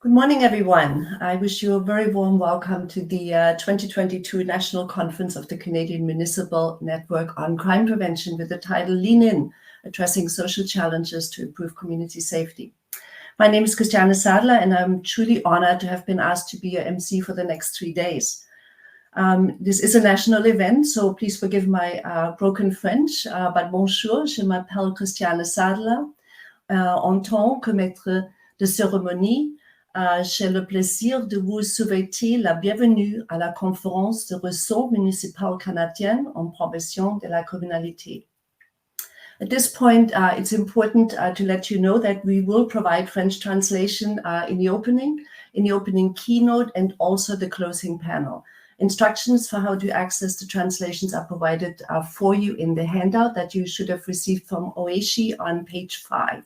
Good morning, everyone. I wish you a very warm welcome to the 2022 National Conference of the Canadian Municipal Network on Crime Prevention with the title Lean In, Addressing Social Challenges to Improve Community Safety. My name is Christiane Sadeler, and I'm truly honored to have been asked to be your MC for the next 3 days. This is a national event, so please forgive my broken French, but bonjour, je m'appelle Christiane Sadeler. En tant que maître de cérémonie, j'ai le plaisir de vous souhaiter la bienvenue à la conférence de ressources municipales canadiennes en prévention de la criminalité. At this point, it's important to let you know that we will provide French translation in the opening keynote, and also the closing panel. Instructions for how to access the translations are provided for you in the handout that you should have received from Oishi on page 5.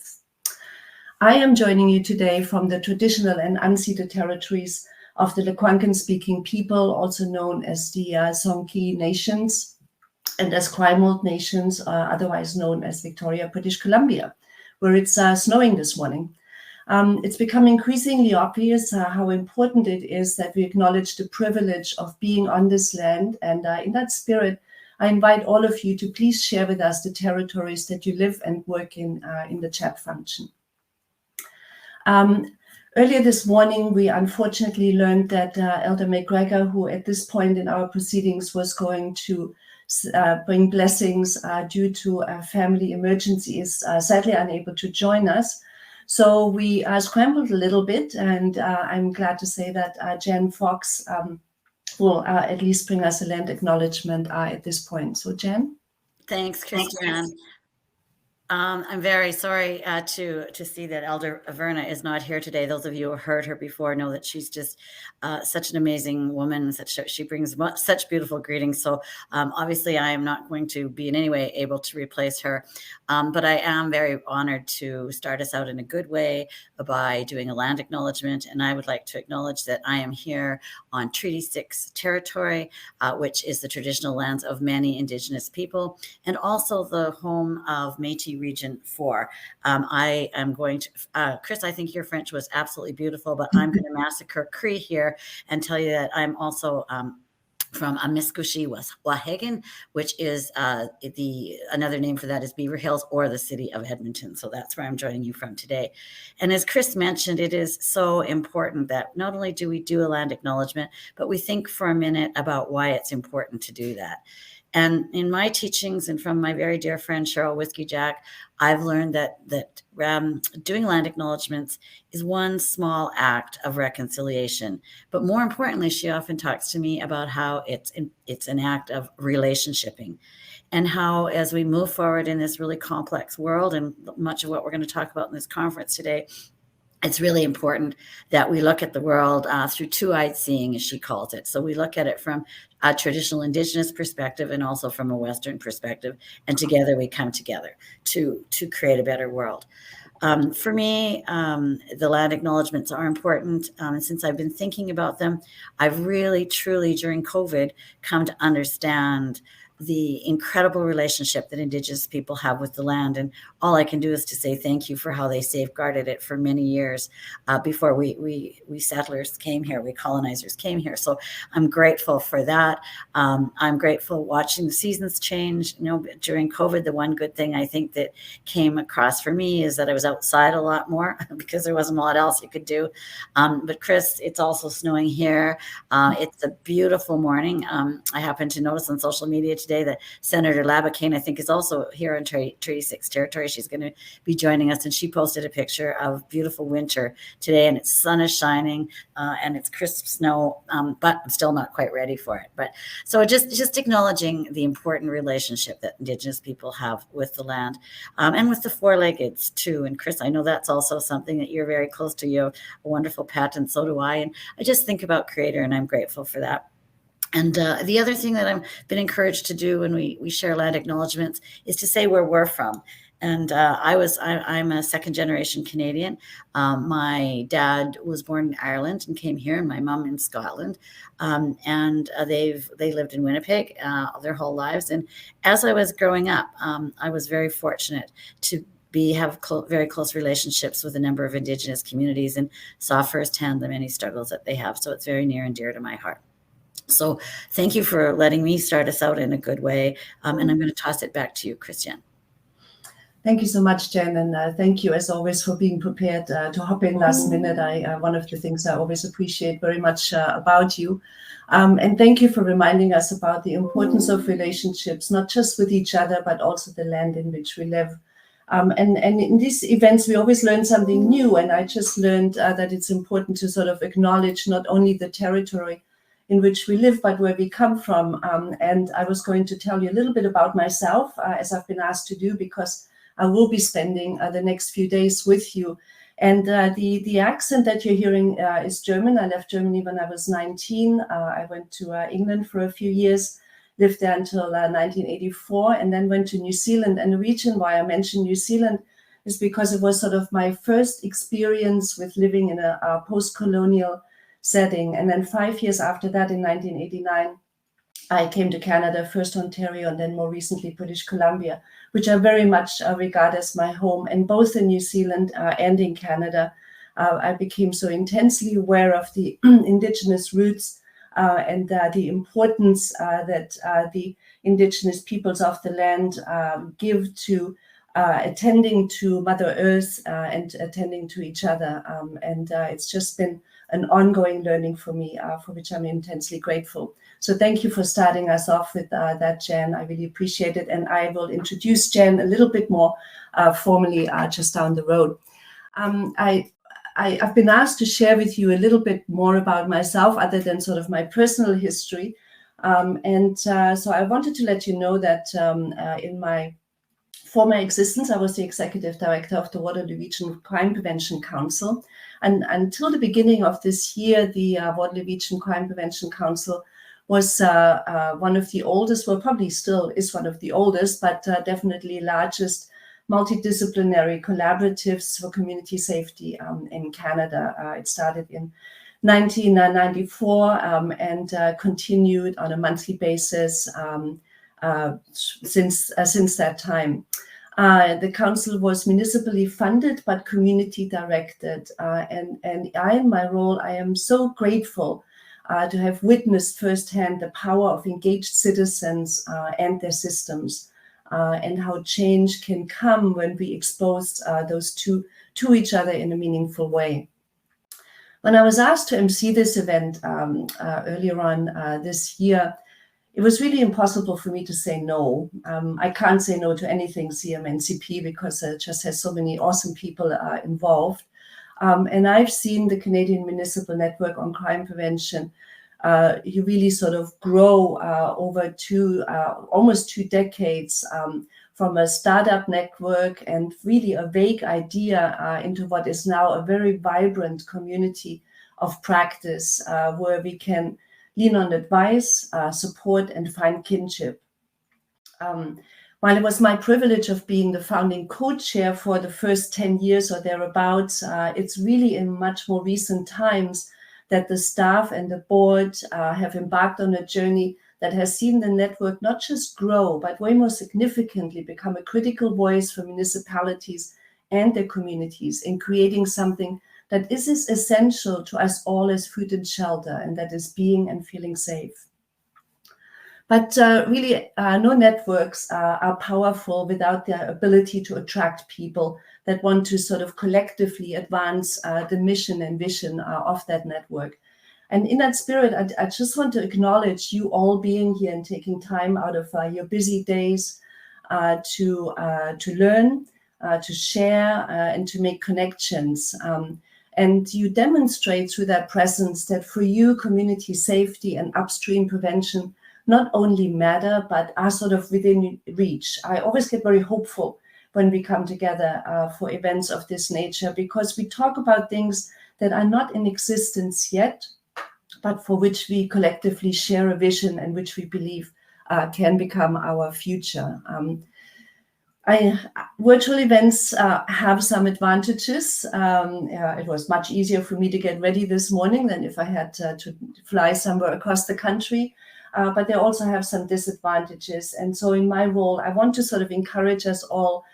I am joining you today from the traditional and unceded territories of the Lekwungen-speaking people, also known as the Songhees Nations and as Esquimalt Nations, otherwise known as Victoria, British Columbia, where it's snowing this morning. It's become increasingly obvious how important it is that we acknowledge the privilege of being on this land, and in that spirit, I invite all of you to please share with us the territories that you live and work in the chat function. Earlier this morning, we unfortunately learned that Elder McGregor, who at this point in our proceedings was going to bring blessings due to a family emergency, is sadly unable to join us. So we scrambled a little bit, and I'm glad to say that Jen Fox will at least bring us a land acknowledgement at this point. So Jen? Thanks, Christiane. I'm very sorry to see that Elder Averna is not here today. Those of you who heard her before know that she's just such an amazing woman. She brings such beautiful greetings. So obviously I am not going to be in any way able to replace her. But I am very honored to start us out in a good way by doing a land acknowledgement. And I would like to acknowledge that I am here on Treaty 6 territory, which is the traditional lands of many Indigenous people, and also the home of Métis Region 4. I am going to, Chris, I think your French was absolutely beautiful, but I'm going to massacre Cree here and tell you that I'm also from Amiskushi Wahagan, which is another name for that is Beaver Hills, or the city of Edmonton. So that's where I'm joining you from today. And as Chris mentioned, it is so important that not only do we do a land acknowledgement, but we think for a minute about why it's important to do that. And in my teachings and from my very dear friend, Cheryl Whiskey Jack, I've learned that doing land acknowledgements is one small act of reconciliation. But more importantly, she often talks to me about how it's an act of relationshiping, and how as we move forward in this really complex world, and much of what we're going to talk about in this conference today, it's really important that we look at the world through two-eyed seeing, as she calls it. So we look at it from a traditional Indigenous perspective and also from a Western perspective, and together we come together to create a better world. For me, the land acknowledgements are important. And since I've been thinking about them, I've really, truly, during COVID, come to understand the incredible relationship that Indigenous people have with the land. And all I can do is to say thank you for how they safeguarded it for many years before we settlers came here, we colonizers came here. So I'm grateful for that. I'm grateful watching the seasons change. You know, during COVID, the one good thing I think that came across for me is that I was outside a lot more because there wasn't a lot else you could do. But Chris, it's also snowing here. It's a beautiful morning. I happened to notice on social media today that Senator LaBoucane, I think, is also here in Treaty 6 territory. She's going to be joining us, and she posted a picture of beautiful winter today, and its sun is shining and it's crisp snow, but I'm still not quite ready for it. But so just acknowledging the important relationship that Indigenous people have with the land and with the four-leggeds too. And Chris, I know that's also something that you're very close to. You have a wonderful pet, and so do I. And I just think about Creator, and I'm grateful for that. And the other thing that I've been encouraged to do when we share land acknowledgements is to say where we're from. And I'm a second generation Canadian. My dad was born in Ireland and came here, and my mom in Scotland. And they lived in Winnipeg their whole lives. And as I was growing up, I was very fortunate to have very close relationships with a number of Indigenous communities and saw firsthand the many struggles that they have. So it's very near and dear to my heart. So thank you for letting me start us out in a good way. And I'm going to toss it back to you, Christiane. Thank you so much, Jen, and thank you as always for being prepared to hop in last minute. One of the things I always appreciate very much about you. And thank you for reminding us about the importance of relationships, not just with each other, but also the land in which we live. And in these events, we always learn something new. And I just learned that it's important to sort of acknowledge not only the territory in which we live, but where we come from. And I was going to tell you a little bit about myself, as I've been asked to do, because I will be spending the next few days with you. And the accent that you're hearing is German. I left Germany when I was 19. I went to England for a few years, lived there until 1984, and then went to New Zealand. And the reason why I mentioned New Zealand is because it was sort of my first experience with living in a post-colonial setting. And then 5 years after that, in 1989, I came to Canada, first Ontario, and then more recently British Columbia, which I very much regard as my home. And both in New Zealand and in Canada, I became so intensely aware of the Indigenous roots and the importance that the Indigenous peoples of the land give to attending to Mother Earth and attending to each other. And it's just been an ongoing learning for me, for which I'm intensely grateful. So thank you for starting us off with that, Jen. I really appreciate it. And I will introduce Jen a little bit more formally just down the road. I've been asked to share with you a little bit more about myself, other than sort of my personal history. So I wanted to let you know that in my former existence, I was the executive director of the Waterloo Region Crime Prevention Council. And until the beginning of this year, the Waterloo Region Crime Prevention Council was one of the oldest, well, probably still is one of the oldest, but definitely largest multidisciplinary collaboratives for community safety in Canada. It started in 1994 and continued on a monthly basis since that time. The council was municipally funded but community directed, and I, in my role, I am so grateful to have witnessed firsthand the power of engaged citizens and their systems, and how change can come when we expose those two to each other in a meaningful way. When I was asked to MC this event earlier on this year, it was really impossible for me to say no. I can't say no to anything CMNCP because it just has so many awesome people involved. And I've seen the Canadian Municipal Network on Crime Prevention you really sort of grow over almost 2 decades from a startup network and really a vague idea into what is now a very vibrant community of practice where we can lean on advice, support, and find kinship. While it was my privilege of being the founding co-chair for the first 10 years or thereabouts, it's really in much more recent times that the staff and the board have embarked on a journey that has seen the network not just grow, but way more significantly become a critical voice for municipalities and their communities in creating something that is as essential to us all as food and shelter, and that is being and feeling safe. But really, no networks are powerful without their ability to attract people that want to sort of collectively advance the mission and vision of that network. And in that spirit, I just want to acknowledge you all being here and taking time out of your busy days to learn, to share, and to make connections. And you demonstrate through that presence that for you, community safety and upstream prevention not only matter, but are sort of within reach. I always get very hopeful when we come together for events of this nature, because we talk about things that are not in existence yet, but for which we collectively share a vision and which we believe can become our future. Virtual events have some advantages. It was much easier for me to get ready this morning than if I had to fly somewhere across the country. But they also have some disadvantages. And so in my role, I want to sort of encourage us all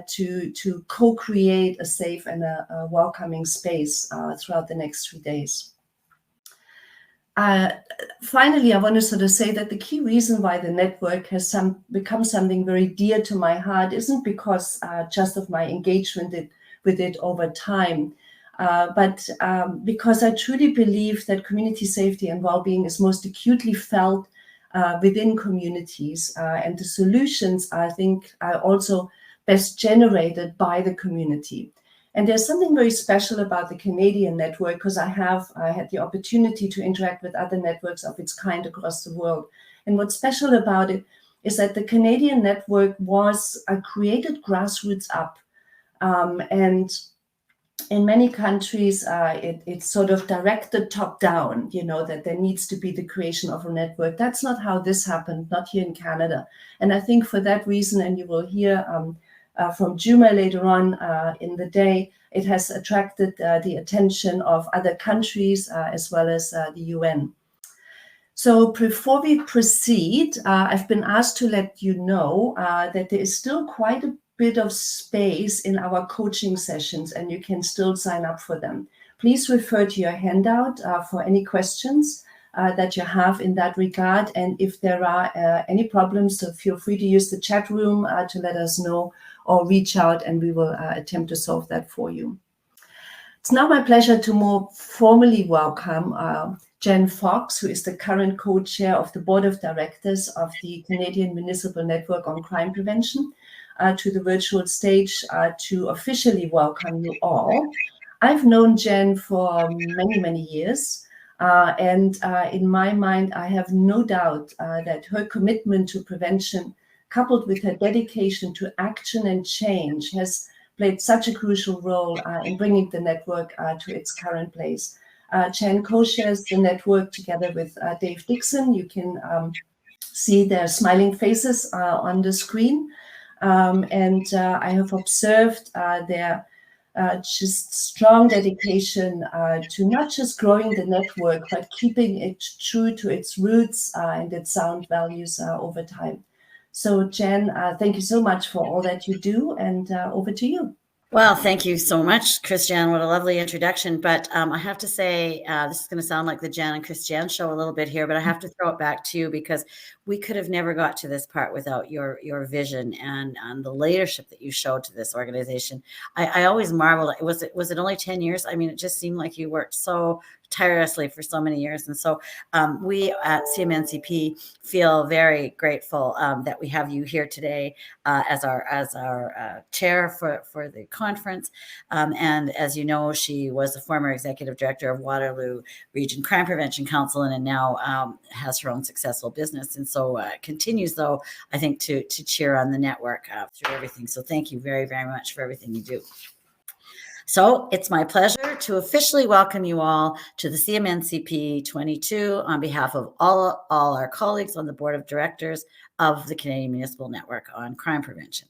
to co-create a safe and a welcoming space throughout the next 3 days. Finally, I want to sort of say that the key reason why the network has become something very dear to my heart isn't because just of my engagement with it over time, but because I truly believe that community safety and well-being is most acutely felt within communities, and the solutions, I think, are also best generated by the community. And there's something very special about the Canadian network, because I had the opportunity to interact with other networks of its kind across the world. And what's special about it is that the Canadian network was created grassroots up. And in many countries, it's sort of directed top down, that there needs to be the creation of a network. That's not how this happened, not here in Canada. And I think for that reason, and you will hear from Juma later on in the day, it has attracted the attention of other countries as well as the UN. So before we proceed, I've been asked to let you know that there is still quite a bit of space in our coaching sessions, and you can still sign up for them. Please refer to your handout for any questions that you have in that regard. And if there are any problems, so feel free to use the chat room to let us know, or reach out and we will attempt to solve that for you. It's now my pleasure to more formally welcome Jen Fox, who is the current co-chair of the Board of Directors of the Canadian Municipal Network on Crime Prevention, to the virtual stage to officially welcome you all. I've known Jen for many, many years. And in my mind, I have no doubt that her commitment to prevention, coupled with her dedication to action and change, has played such a crucial role in bringing the network to its current place. Jen co-shares the network together with Dave Dixon. You can see their smiling faces on the screen. And I have observed their just strong dedication to not just growing the network, but keeping it true to its roots and its sound values over time. So Jen, thank you so much for all that you do, and over to you. Well, thank you so much, Christiane. What a lovely introduction. But I have to say, this is going to sound like the Jan and Christiane show a little bit here, but I have to throw it back to you, because we could have never got to this part without your vision and the leadership that you showed to this organization. I always marveled. Was it only 10 years? I mean, it just seemed like you worked so tirelessly for so many years. And so we at CMNCP feel very grateful that we have you here today as our chair for the conference. And as you know, she was the former executive director of Waterloo Region Crime Prevention Council, and now has her own successful business. And so continues, though, I think, to cheer on the network through everything. So thank you very, very much for everything you do. So it's my pleasure to officially welcome you all to the CMNCP22 on behalf of all our colleagues on the board of directors of the Canadian Municipal Network on Crime Prevention.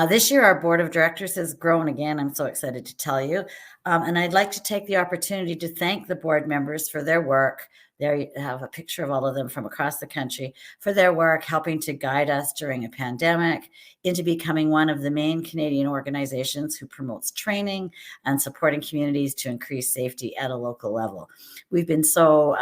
This year, our board of directors has grown again. I'm so excited to tell you. And I'd like to take the opportunity to thank the board members for their work. There you have a picture of all of them from across the country, for their work helping to guide us during a pandemic into becoming one of the main Canadian organizations who promotes training and supporting communities to increase safety at a local level. We've been so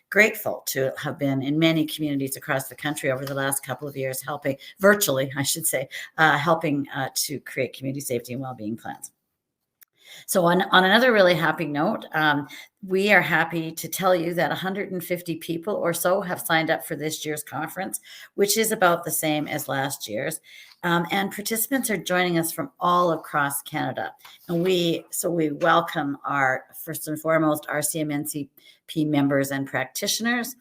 grateful to have been in many communities across the country over the last couple of years, helping virtually, I should say, helping to create community safety and well-being plans. So on another really happy note, we are happy to tell you that 150 people or so have signed up for this year's conference, which is about the same as last year's. And participants are joining us from all across Canada. And we welcome first and foremost, our CMNCP members and practitioners.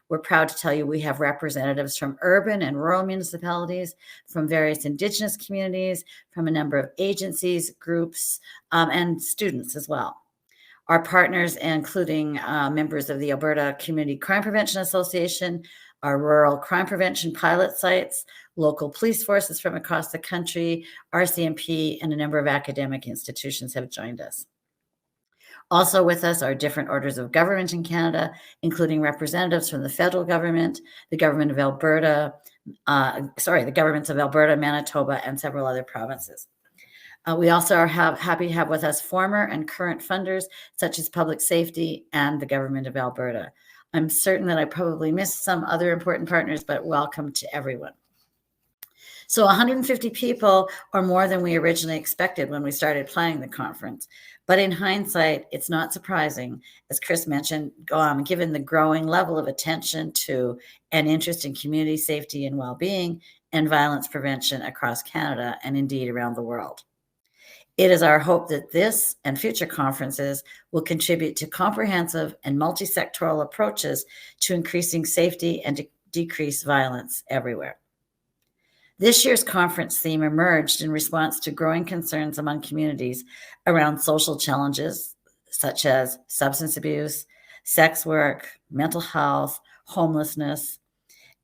We're proud to tell you we have representatives from urban and rural municipalities, from various Indigenous communities, from a number of agencies, groups, and students as well. Our partners, including members of the Alberta Community Crime Prevention Association, our rural crime prevention pilot sites, local police forces from across the country, RCMP, and a number of academic institutions have joined us. Also with us are different orders of government in Canada, including representatives from the federal government, the government of Alberta, the governments of Alberta, Manitoba, and several other provinces. We also are happy to have with us former and current funders, such as Public Safety and the government of Alberta. I'm certain that I probably missed some other important partners, but welcome to everyone. So 150 people or more than we originally expected when we started planning the conference. But in hindsight, it's not surprising, as Chris mentioned, given the growing level of attention to and interest in community safety and well-being and violence prevention across Canada and indeed around the world. It is our hope that this and future conferences will contribute to comprehensive and multi-sectoral approaches to increasing safety and to decrease violence everywhere. This year's conference theme emerged in response to growing concerns among communities around social challenges such as substance abuse, sex work, mental health, homelessness,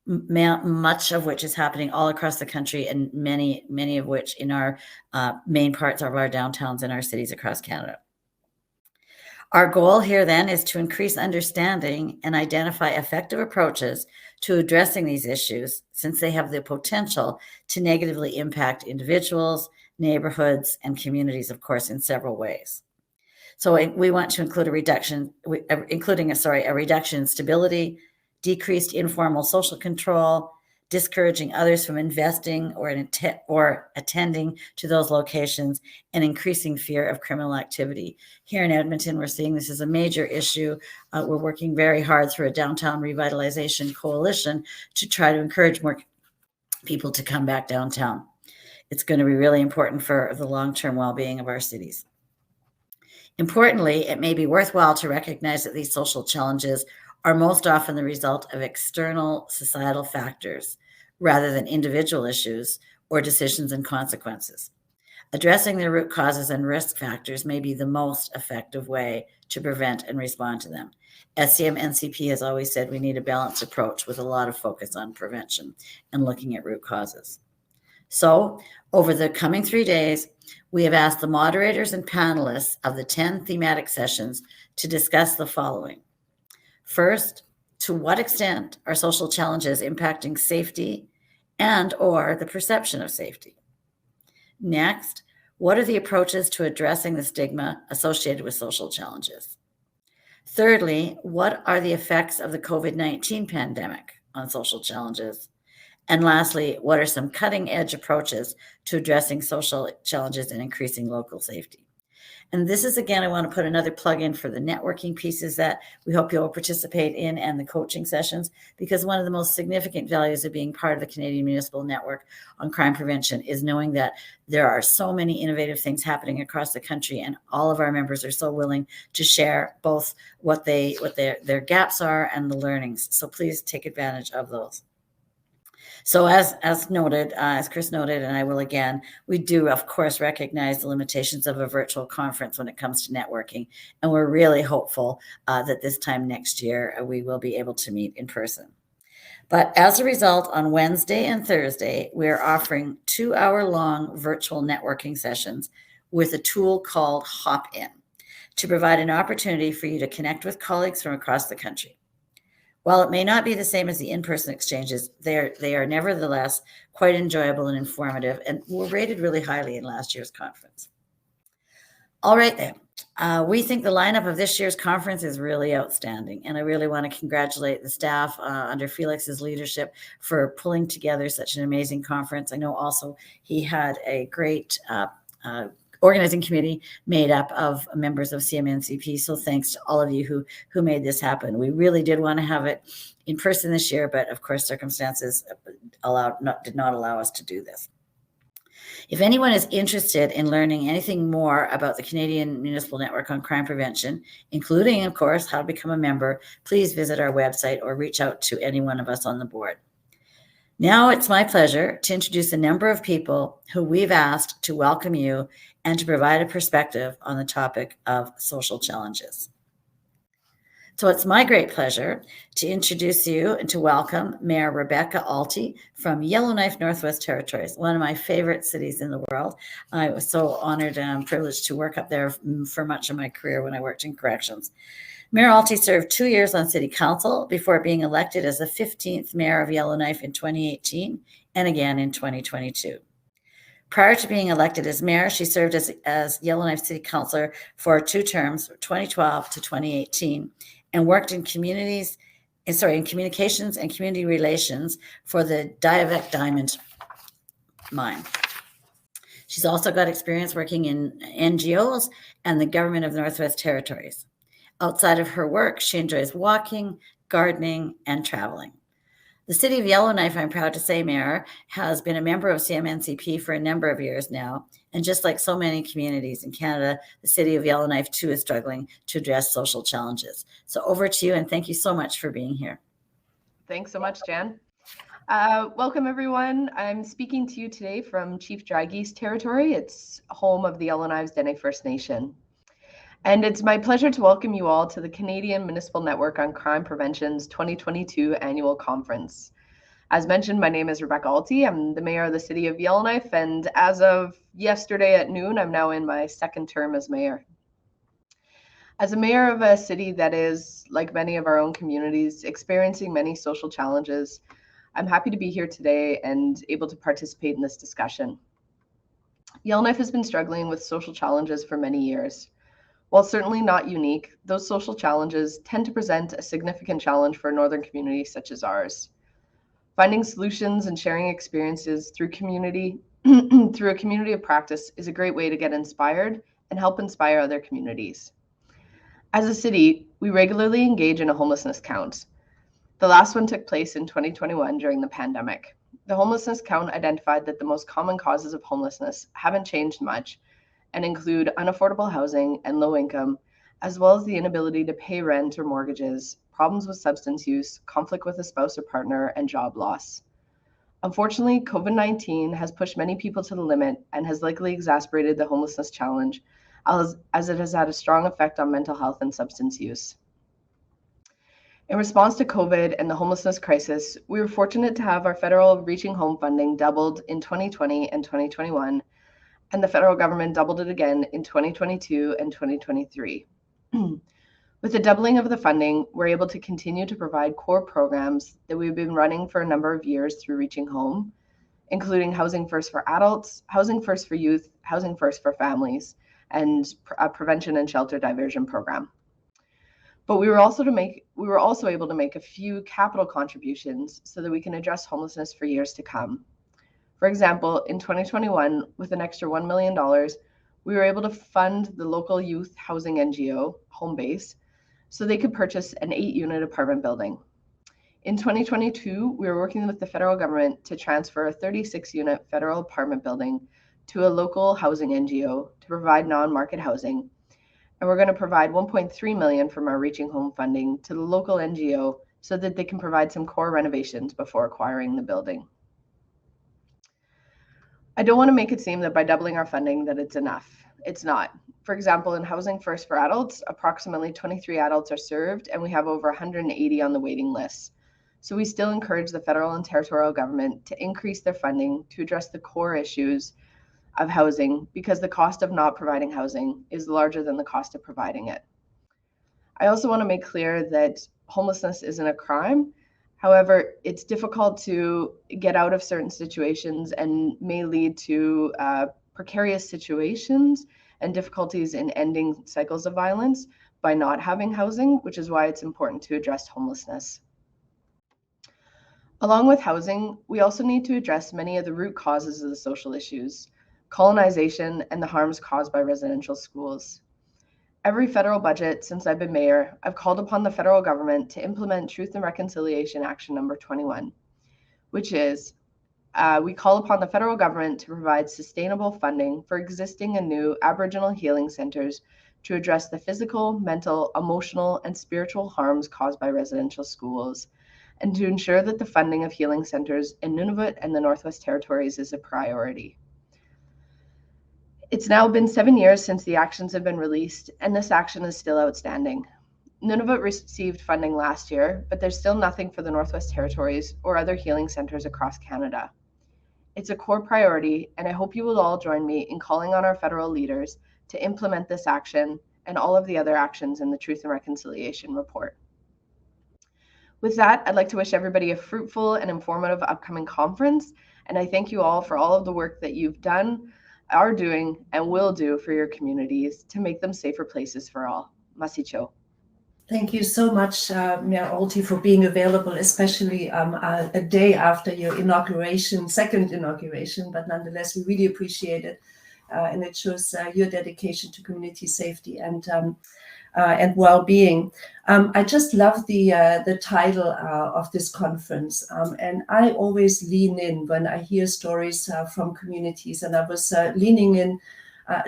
much of which is happening all across the country and many of which in our main parts of our downtowns and our cities across Canada. Our goal here then is to increase understanding and identify effective approaches to addressing these issues, since they have the potential to negatively impact individuals, neighborhoods, and communities, of course, in several ways. So we want to include a reduction in stability, decreased informal social control, discouraging others from investing or attending to those locations, and increasing fear of criminal activity. Here in Edmonton, we're seeing this as a major issue. We're working very hard through a downtown revitalization coalition to try to encourage more people to come back downtown. It's going to be really important for the long-term well-being of our cities. Importantly, it may be worthwhile to recognize that these social challenges are most often the result of external societal factors rather than individual issues or decisions and consequences. Addressing the root causes and risk factors may be the most effective way to prevent and respond to them. As CMNCP has always said, we need a balanced approach with a lot of focus on prevention and looking at root causes. So, over the coming 3 days, we have asked the moderators and panelists of the 10 thematic sessions to discuss the following. First, to what extent are social challenges impacting safety and or the perception of safety? Next, what are the approaches to addressing the stigma associated with social challenges? Thirdly, what are the effects of the COVID-19 pandemic on social challenges? And lastly, what are some cutting-edge approaches to addressing social challenges and increasing local safety? And this is, again, I want to put another plug in for the networking pieces that we hope you'll participate in and the coaching sessions, because one of the most significant values of being part of the Canadian Municipal Network on Crime Prevention is knowing that there are so many innovative things happening across the country, and all of our members are so willing to share both what their gaps are and the learnings. So please take advantage of those. So as noted, as Chris noted, and I will again, we do, of course, recognize the limitations of a virtual conference when it comes to networking. And we're really hopeful that this time next year, we will be able to meet in person. But as a result, on Wednesday and Thursday, we're offering 2-hour-long virtual networking sessions with a tool called Hop In to provide an opportunity for you to connect with colleagues from across the country. While it may not be the same as the in-person exchanges, they are nevertheless quite enjoyable and informative, and were rated really highly in last year's conference. All right then, we think the lineup of this year's conference is really outstanding, and I really want to congratulate the staff under Felix's leadership for pulling together such an amazing conference. I know also he had a great organizing committee made up of members of CMNCP. So thanks to all of you who made this happen. We really did want to have it in person this year, but of course circumstances did not allow us to do this. If anyone is interested in learning anything more about the Canadian Municipal Network on Crime Prevention, including, of course, how to become a member, please visit our website or reach out to any one of us on the board. Now it's my pleasure to introduce a number of people who we've asked to welcome you and to provide a perspective on the topic of social challenges. So it's my great pleasure to introduce you and to welcome Mayor Rebecca Alty from Yellowknife, Northwest Territories, one of my favorite cities in the world. I was so honored and privileged to work up there for much of my career when I worked in corrections. Mayor Alty served 2 years on City Council before being elected as the 15th Mayor of Yellowknife in 2018 and again in 2022. Prior to being elected as mayor, she served as Yellowknife City Councilor for 2 terms, 2012 to 2018, and worked in communications and community relations for the Diavik Diamond Mine. She's also got experience working in NGOs and the government of the Northwest Territories. Outside of her work, she enjoys walking, gardening, and traveling. The City of Yellowknife, I'm proud to say, Mayor, has been a member of CMNCP for a number of years now. And just like so many communities in Canada, the City of Yellowknife too is struggling to address social challenges. So over to you, and thank you so much for being here. Thanks so much, Jan. Welcome, everyone. I'm speaking to you today from Chief Dry Geese Territory. It's home of the Yellowknives Dene First Nation. And it's my pleasure to welcome you all to the Canadian Municipal Network on Crime Prevention's 2022 annual conference. As mentioned, my name is Rebecca Alty. I'm the mayor of the city of Yellowknife, and as of yesterday at noon, I'm now in my 2nd term as mayor. As a mayor of a city that is, like many of our own communities, experiencing many social challenges, I'm happy to be here today and able to participate in this discussion. Yellowknife has been struggling with social challenges for many years. While certainly not unique, those social challenges tend to present a significant challenge for a northern community such as ours. Finding solutions and sharing experiences through a community of practice is a great way to get inspired and help inspire other communities. As a city, we regularly engage in a homelessness count. The last one took place in 2021 during the pandemic. The homelessness count identified that the most common causes of homelessness haven't changed much, and include unaffordable housing and low income, as well as the inability to pay rent or mortgages, problems with substance use, conflict with a spouse or partner, and job loss. Unfortunately, COVID-19 has pushed many people to the limit and has likely exacerbated the homelessness challenge, as it has had a strong effect on mental health and substance use. In response to COVID and the homelessness crisis, we were fortunate to have our federal Reaching Home funding doubled in 2020 and 2021, and the federal government doubled it again in 2022 and 2023. With the doubling of the funding, we're able to continue to provide core programs that we've been running for a number of years through Reaching Home, including Housing First for Adults, Housing First for Youth, Housing First for Families, and a prevention and shelter diversion program. But we were also able to make a few capital contributions so that we can address homelessness for years to come. For example, in 2021, with an extra $1 million, we were able to fund the local youth housing NGO, Home Base, so they could purchase an 8-unit apartment building. In 2022, we were working with the federal government to transfer a 36-unit federal apartment building to a local housing NGO to provide non-market housing. And we're going to provide $1.3 million from our Reaching Home funding to the local NGO so that they can provide some core renovations before acquiring the building. I don't want to make it seem that by doubling our funding that it's enough. It's not. For example, in Housing First for Adults, approximately 23 adults are served, and we have over 180 on the waiting list. So we still encourage the federal and territorial government to increase their funding to address the core issues of housing, because the cost of not providing housing is larger than the cost of providing it. I also want to make clear that homelessness isn't a crime. However, it's difficult to get out of certain situations and may lead to precarious situations and difficulties in ending cycles of violence by not having housing, which is why it's important to address homelessness. Along with housing, we also need to address many of the root causes of the social issues, colonization, and the harms caused by residential schools. Every federal budget since I've been mayor, I've called upon the federal government to implement Truth and Reconciliation Action number 21, which is we call upon the federal government to provide sustainable funding for existing and new Aboriginal healing centers to address the physical, mental, emotional, and spiritual harms caused by residential schools, and to ensure that the funding of healing centers in Nunavut and the Northwest Territories is a priority. It's now been 7 years since the actions have been released, and this action is still outstanding. Nunavut received funding last year, but there's still nothing for the Northwest Territories or other healing centers across Canada. It's a core priority, and I hope you will all join me in calling on our federal leaders to implement this action and all of the other actions in the Truth and Reconciliation report. With that, I'd like to wish everybody a fruitful and informative upcoming conference, and I thank you all for all of the work that you've done, are doing, and will do for your communities to make them safer places for all. Masicho. Thank you so much, Mayor Alty, for being available, especially a day after your inauguration, second inauguration, but nonetheless, we really appreciate it. And it shows your dedication to community safety and well-being. I just love the title of this conference, and I always lean in when I hear stories from communities, and I was leaning in,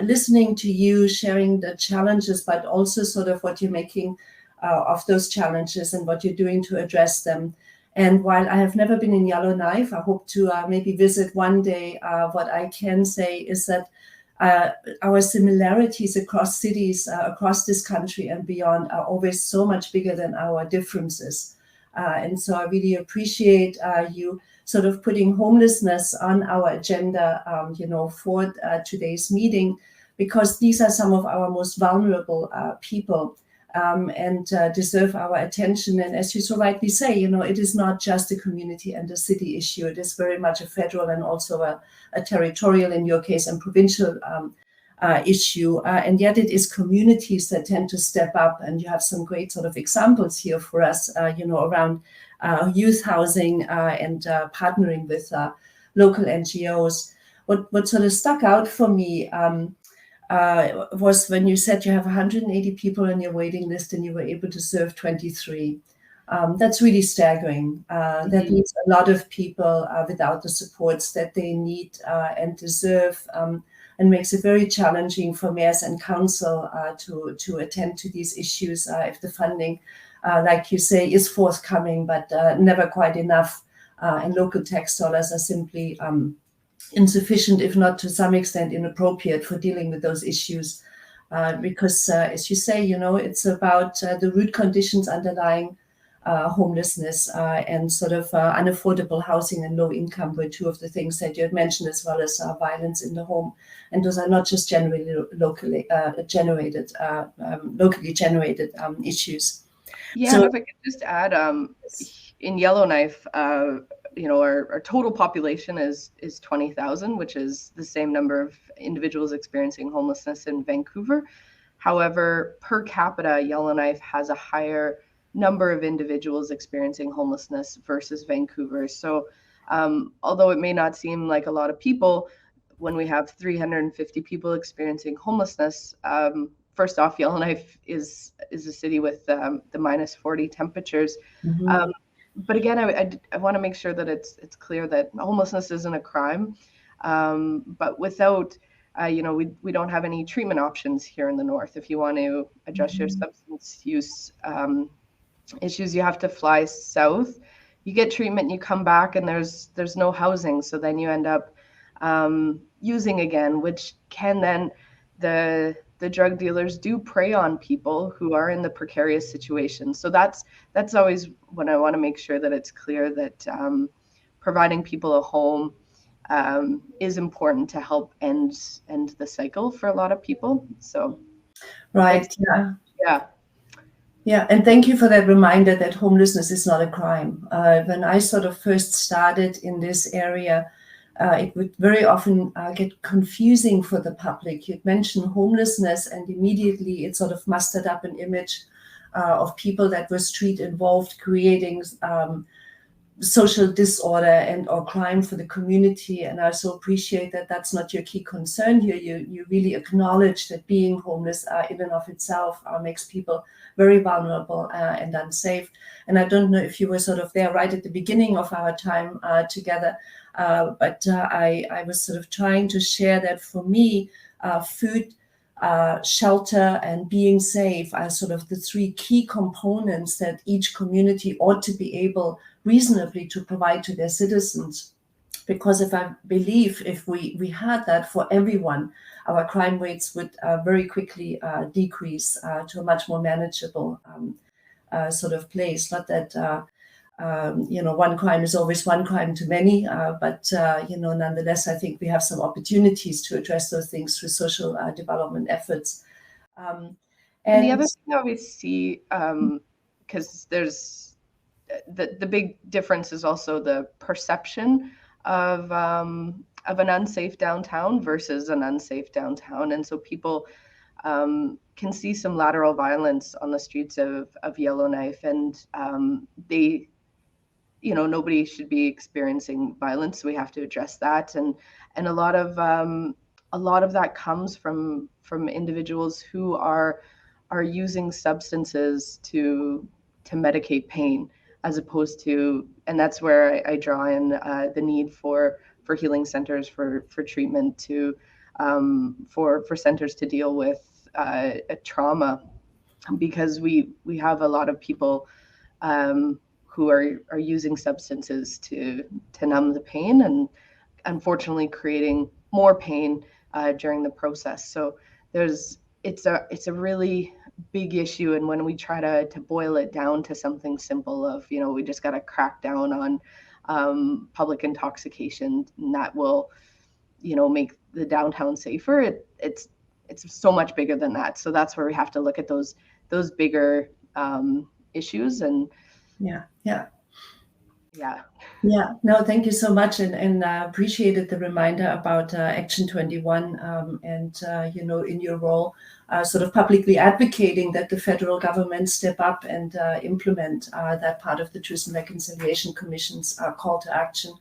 listening to you, sharing the challenges, but also sort of what you're making of those challenges and what you're doing to address them. And while I have never been in Yellowknife, I hope to maybe visit one day. What I can say is that our similarities across cities, across this country and beyond are always so much bigger than our differences. And so I really appreciate you sort of putting homelessness on our agenda, for today's meeting, because these are some of our most vulnerable people. And deserve our attention. And as you so rightly say, it is not just a community and a city issue. It is very much a federal and also a territorial, in your case, and provincial issue. And yet it is communities that tend to step up. And you have some great sort of examples here for us, around youth housing and partnering with local NGOs. What sort of stuck out for me was when you said you have 180 people on your waiting list and you were able to serve 23. That's really staggering. That leaves a lot of people without the supports that they need and deserve, and makes it very challenging for mayors and council to attend to these issues if the funding, like you say, is forthcoming, but never quite enough. And local tax dollars are simply insufficient, if not to some extent inappropriate, for dealing with those issues, because as you say, it's about the root conditions underlying homelessness and sort of unaffordable housing and low income were two of the things that you had mentioned, as well as violence in the home. And those are not just locally generated issues. Yeah, So, and if I could just add, in Yellowknife, our total population is 20,000, which is the same number of individuals experiencing homelessness in Vancouver. However, per capita, Yellowknife has a higher number of individuals experiencing homelessness versus Vancouver. So although it may not seem like a lot of people, when we have 350 people experiencing homelessness, first off, Yellowknife is a city with the minus 40 temperatures. But again, I want to make sure that it's clear that homelessness isn't a crime. But without, we don't have any treatment options here in the North. If you want to address your substance use issues, you have to fly south. You get treatment, you come back, and there's no housing. So then you end up using again, which can then the drug dealers do prey on people who are in the precarious situation. So that's always when I want to make sure that it's clear that providing people a home is important to help end the cycle for a lot of people. So, right, yeah, and thank you for that reminder that homelessness is not a crime. When I sort of first started in this area, it would very often get confusing for the public. You'd mention homelessness and immediately it sort of mustered up an image of people that were street involved, creating social disorder and or crime for the community. And I also appreciate that that's not your key concern here. You really acknowledge that being homeless in and of itself makes people very vulnerable and unsafe. And I don't know if you were sort of there right at the beginning of our time together, but I was sort of trying to share that for me, food, shelter, and being safe are sort of the three key components that each community ought to be able reasonably to provide to their citizens. because I believe if we had that for everyone, our crime rates would very quickly decrease to a much more manageable sort of place. Not that one crime is always one crime too many, but nonetheless, I think we have some opportunities to address those things through social development efforts. And the other thing that we see, because there's the big difference is also the perception of an unsafe downtown versus an unsafe downtown, and so people can see some lateral violence on the streets of Yellowknife, and they, nobody should be experiencing violence. So we have to address that, and a lot of that comes from individuals who are using substances to medicate pain, as opposed to, and that's where I draw in the need for healing centers, for treatment, to for centers to deal with a trauma, because we have a lot of people who are using substances to numb the pain, and unfortunately creating more pain during the process. So it's a really big issue, and when we try to boil it down to something simple of, we just got to crack down on public intoxication, and that will, make the downtown safer, it's so much bigger than that. So that's where we have to look at those bigger issues. And no, thank you so much, and appreciated the reminder about Action 21, and in your role sort of publicly advocating that the federal government step up and implement that part of the Truth and Reconciliation Commission's call to action.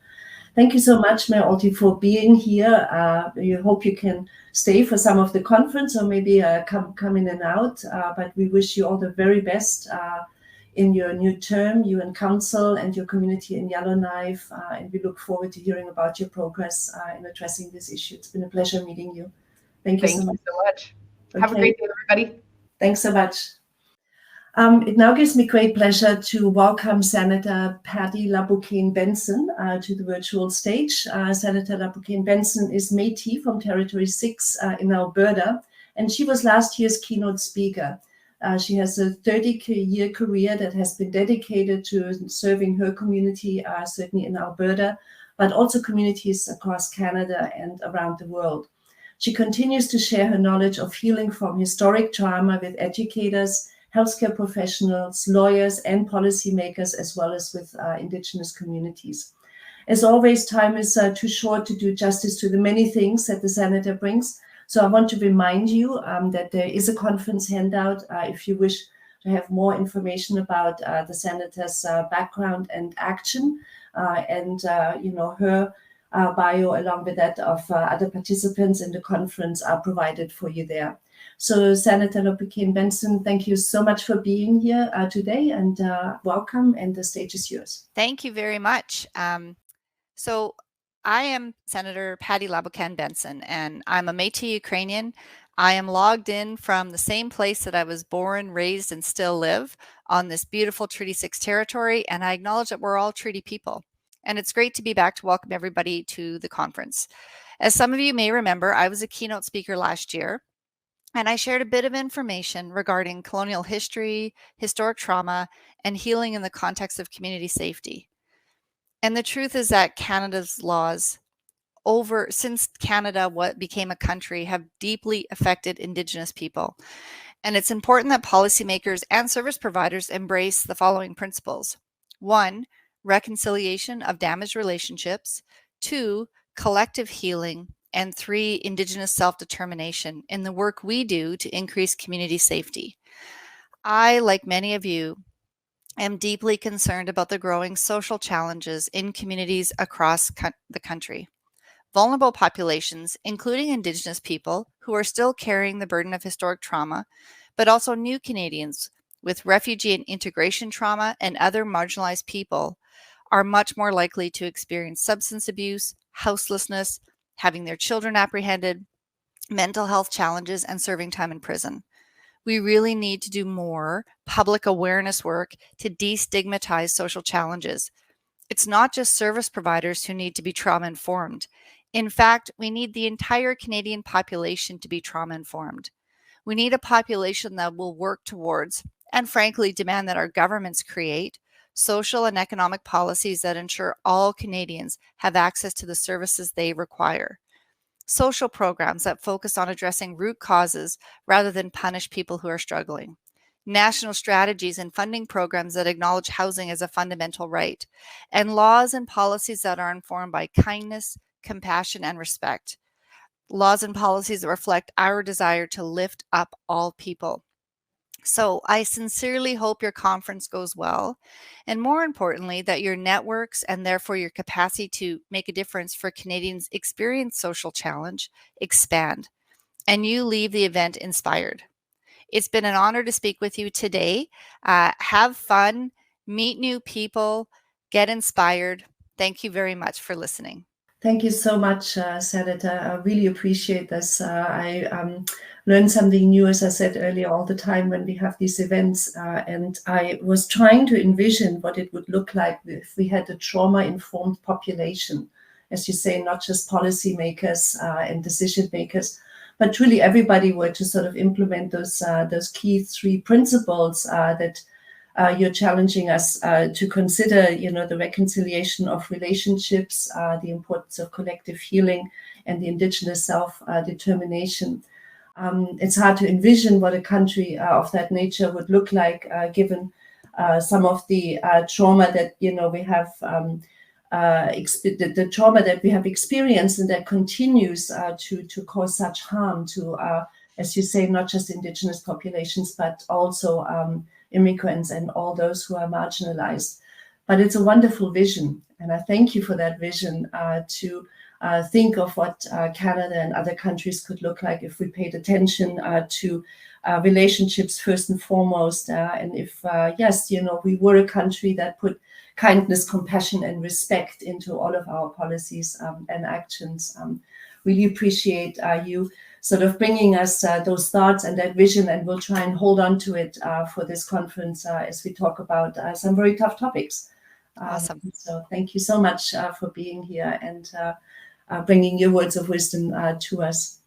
Thank you so much, Mayor Alty, for being here. I hope you can stay for some of the conference, or maybe come in and out, but we wish you all the very best in your new term, you and council and your community in Yellowknife, and we look forward to hearing about your progress in addressing this issue. It's been a pleasure meeting you. Thank you so much. Okay. Have a great day, everybody. Thanks so much. It now gives me great pleasure to welcome Senator Patti LaBoucane-Benson to the virtual stage. Senator LaBoucane-Benson is Métis from Territory 6 in Alberta, and she was last year's keynote speaker. She has a 30-year career that has been dedicated to serving her community, certainly in Alberta, but also communities across Canada and around the world. She continues to share her knowledge of healing from historic trauma with educators, healthcare professionals, lawyers, and policymakers, as well as with Indigenous communities. As always, time is too short to do justice to the many things that the Senator brings. So I want to remind you that there is a conference handout if you wish to have more information about the Senator's background and action, and her bio, along with that of other participants in the conference, are provided for you there. So Senator LaBoucane-Benson, thank you so much for being here today, and welcome, and the stage is yours. Thank you very much. So I am Senator Patti LaBoucane-Benson, and I'm a Métis Ukrainian. I am logged in from the same place that I was born, raised, and still live on this beautiful Treaty 6 territory, and I acknowledge that we're all treaty people. And it's great to be back to welcome everybody to the conference. As some of you may remember, I was a keynote speaker last year, and I shared a bit of information regarding colonial history, historic trauma, and healing in the context of community safety. And the truth is that Canada's laws since Canada became a country have deeply affected Indigenous people. And it's important that policymakers and service providers embrace the following principles. 1, reconciliation of damaged relationships. 2, collective healing. And 3, Indigenous self-determination in the work we do to increase community safety. I, like many of you, am deeply concerned about the growing social challenges in communities across the country. Vulnerable populations, including Indigenous people who are still carrying the burden of historic trauma, but also new Canadians with refugee and integration trauma and other marginalized people, are much more likely to experience substance abuse, houselessness, having their children apprehended, mental health challenges, and serving time in prison. We really need to do more public awareness work to destigmatize social challenges. It's not just service providers who need to be trauma informed. In fact, we need the entire Canadian population to be trauma informed. We need a population that will work towards, and frankly demand that our governments create, social and economic policies that ensure all Canadians have access to the services they require. Social programs that focus on addressing root causes rather than punish people who are struggling. National strategies and funding programs that acknowledge housing as a fundamental right. And laws and policies that are informed by kindness, compassion, and respect. Laws and policies that reflect our desire to lift up all people. So I sincerely hope your conference goes well, and more importantly, that your networks and therefore your capacity to make a difference for Canadians experience social challenge expand, and you leave the event inspired. It's been an honor to speak with you today. Have fun, meet new people, get inspired. Thank you very much for listening. Thank you so much, Senator. I really appreciate this. I learn something new, as I said earlier, all the time when we have these events. And I was trying to envision what it would look like if we had a trauma-informed population, as you say, not just policymakers and decision makers, but truly everybody were to sort of implement those key three principles that you're challenging us to consider, the reconciliation of relationships, the importance of collective healing, and the Indigenous self-determination. It's hard to envision what a country of that nature would look like, given some of the trauma that we have, the trauma that we have experienced, and that continues to cause such harm to, as you say, not just Indigenous populations, but also immigrants and all those who are marginalized. But it's a wonderful vision, and I thank you for that vision to think of what Canada and other countries could look like if we paid attention to relationships first and foremost, and if yes, we were a country that put kindness, compassion, and respect into all of our policies and actions. Really appreciate you sort of bringing us those thoughts and that vision, and we'll try and hold on to it for this conference as we talk about some very tough topics. Awesome. So thank you so much for being here and bringing your words of wisdom to us.